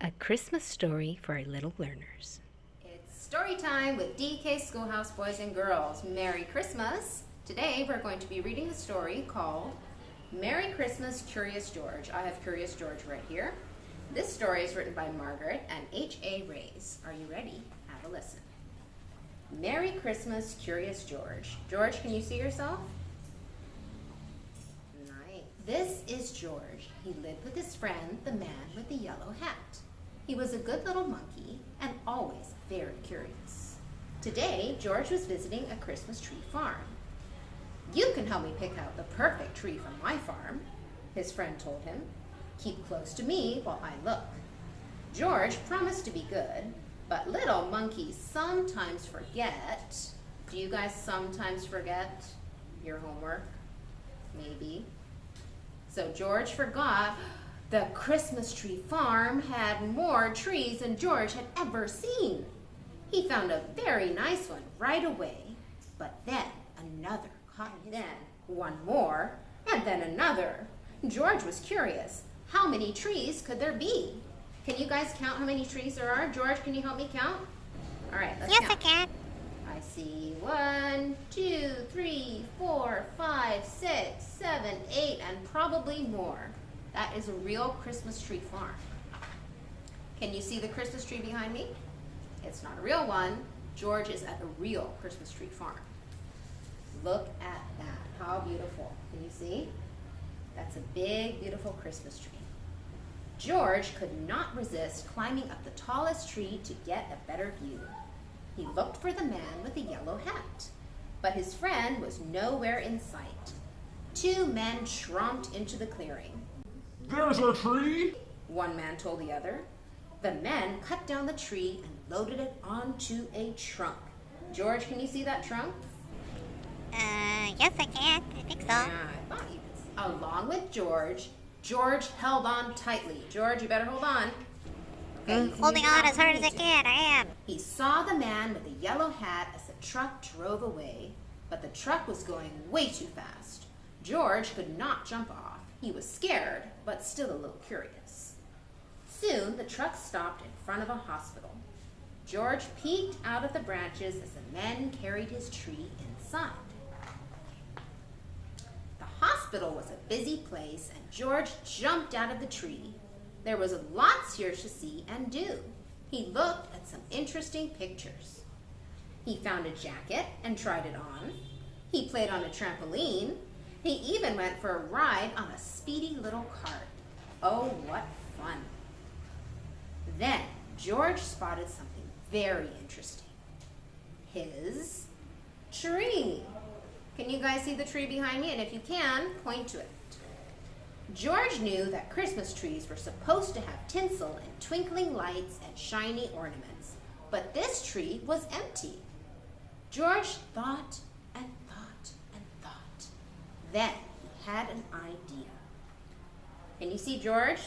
A Christmas story for our little learners. It's story time with DK Schoolhouse boys and girls. Merry Christmas! Today we're going to be reading the story called Merry Christmas, Curious George. I have Curious George right here. This story is written by Margaret and H.A. Rays. Are you ready? Have a listen. Merry Christmas, Curious George. George, can you see yourself? Nice. This is George. He lived with his friend, the man with the yellow hat. He was a good little monkey and always very curious. Today, George was visiting a Christmas tree farm. "You can help me pick out the perfect tree for my farm," his friend told him. "Keep close to me while I look." George promised to be good, but little monkeys sometimes forget. Do you guys sometimes forget your homework? Maybe. So George forgot. The Christmas tree farm had more trees than George had ever seen. He found a very nice one right away, but then another caught him. Then one more, and then another. George was curious. How many trees could there be? Can you guys count how many trees there are? George, can you help me count? All right, let's count. Yes, I can. I see 1, 2, 3, 4, 5, 6, 7, 8, and probably more. That is a real Christmas tree farm. Can you see the Christmas tree behind me? It's not a real one. George is at a real Christmas tree farm. Look at that. How beautiful. Can you see? That's a big, beautiful Christmas tree. George could not resist climbing up the tallest tree to get a better view. He looked for the man with the yellow hat, but his friend was nowhere in sight. Two men tromped into the clearing. "There's our tree!" one man told the other. The men cut down the tree and loaded it onto a trunk. George, can you see that trunk? Yes, I can. I think so. Yeah, I thought you could. Along with George, George held on tightly. George, you better hold on. Okay, you can Holding use on it as hard as I if you need can. I am. to. He saw the man with the yellow hat as the truck drove away, but the truck was going way too fast. George could not jump off. He was scared, but still a little curious. Soon, the truck stopped in front of a hospital. George peeked out of the branches as the men carried his tree inside. The hospital was a busy place, and George jumped out of the tree. There was lots here to see and do. He looked at some interesting pictures. He found a jacket and tried it on. He played on a trampoline. He even went for a ride on a speedy little cart. Oh, what fun. Then George spotted something very interesting. His tree. Can you guys see the tree behind me? And if you can, point to it. George knew that Christmas trees were supposed to have tinsel and twinkling lights and shiny ornaments, but this tree was empty. George thought and thought and thought. Then he had an idea. Can you see George?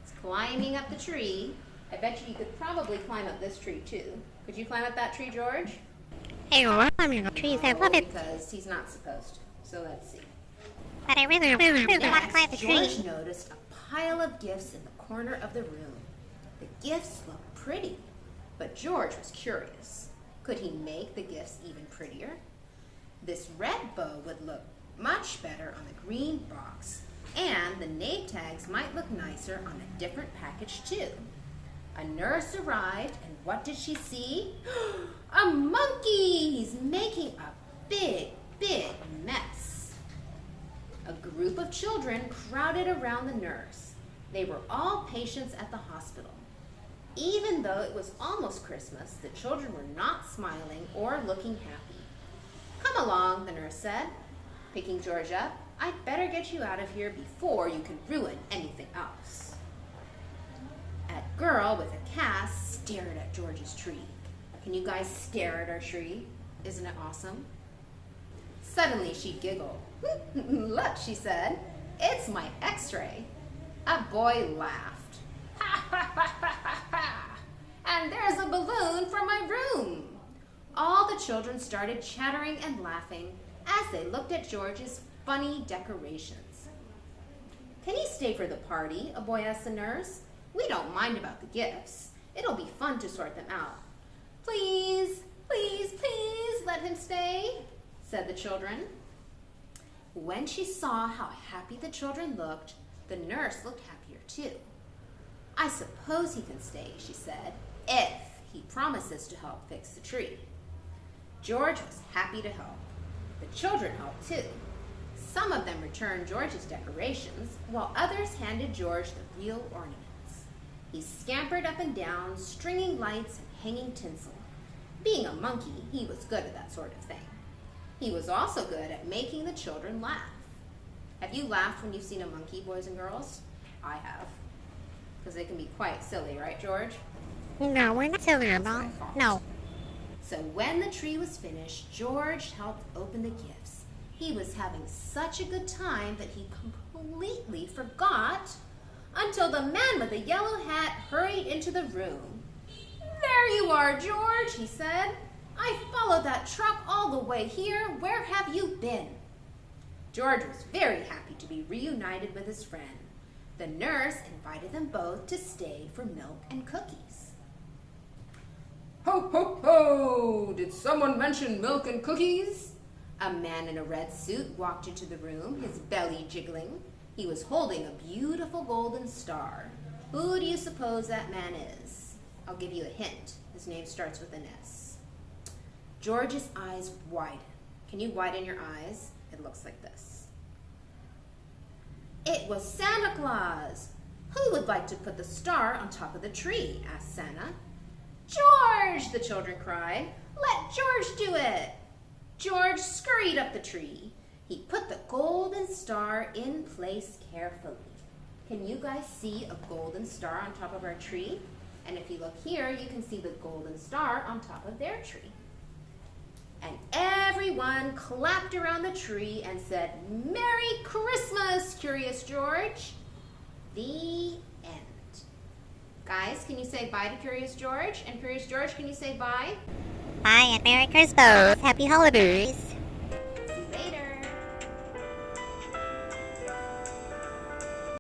He's climbing up the tree. I bet you could probably climb up this tree too. Could you climb up that tree, George? Hey, we're climbing up trees. I love it. Because he's not supposed to. So let's see. But I really want to climb the George tree. noticed a pile of gifts in the corner of the room. The gifts looked pretty, but George was curious. Could he make the gifts even prettier? This red bow would look much better on the green box, and the name tags might look nicer on a different package too. A nurse arrived, and what did she see? A monkey! He's making a big, big mess. A group of children crowded around the nurse. They were all patients at the hospital. Even though it was almost Christmas, the children were not smiling or looking happy. "Come along," the nurse said, picking George up. "I'd better get you out of here before you can ruin anything else." A girl with a cast stared at George's tree. Can you guys stare at our tree? Isn't it awesome? Suddenly she giggled. "Look," she said, "it's my x-ray." A boy laughed. "Ha ha ha ha ha! And there's a balloon for my room." All the children started chattering and laughing as they looked at George's funny decorations. "Can he stay for the party?" a boy asked the nurse. We don't mind about the gifts. It'll be fun to sort them out. Please, please, please let him stay, said the children. When she saw how happy the children looked, the nurse looked happier too. I suppose he can stay, she said, if he promises to help fix the tree. George was happy to help. The children helped too. Some of them returned George's decorations, while others handed George the real ornaments. He scampered up and down, stringing lights and hanging tinsel. Being a monkey, he was good at that sort of thing. He was also good at making the children laugh. Have you laughed when you've seen a monkey, boys and girls? I have. Because they can be quite silly, right, George? No, we're not silly at all. No. So when the tree was finished, George helped open the gifts. He was having such a good time that he completely forgot until the man with the yellow hat hurried into the room. There you are, George, he said. I followed that truck all the way here. Where have you been? George was very happy to be reunited with his friend. The nurse invited them both to stay for milk and cookies. Ho, ho, ho! Did someone mention milk and cookies? A man in a red suit walked into the room, his belly jiggling. He was holding a beautiful golden star. Who do you suppose that man is? I'll give you a hint. His name starts with an S. George's eyes widen. Can you widen your eyes? It looks like this. It was Santa Claus. Who would like to put the star on top of the tree? Asked Santa. George, the children cried. Let George do it. George scurried up the tree. He put the golden star in place carefully. Can you guys see a golden star on top of our tree? And if you look here, you can see the golden star on top of their tree. And everyone clapped around the tree and said, Merry Christmas, Curious George. The end. Guys, can you say bye to Curious George? And Curious George, can you say bye? Bye and Merry Christmas. Happy holidays.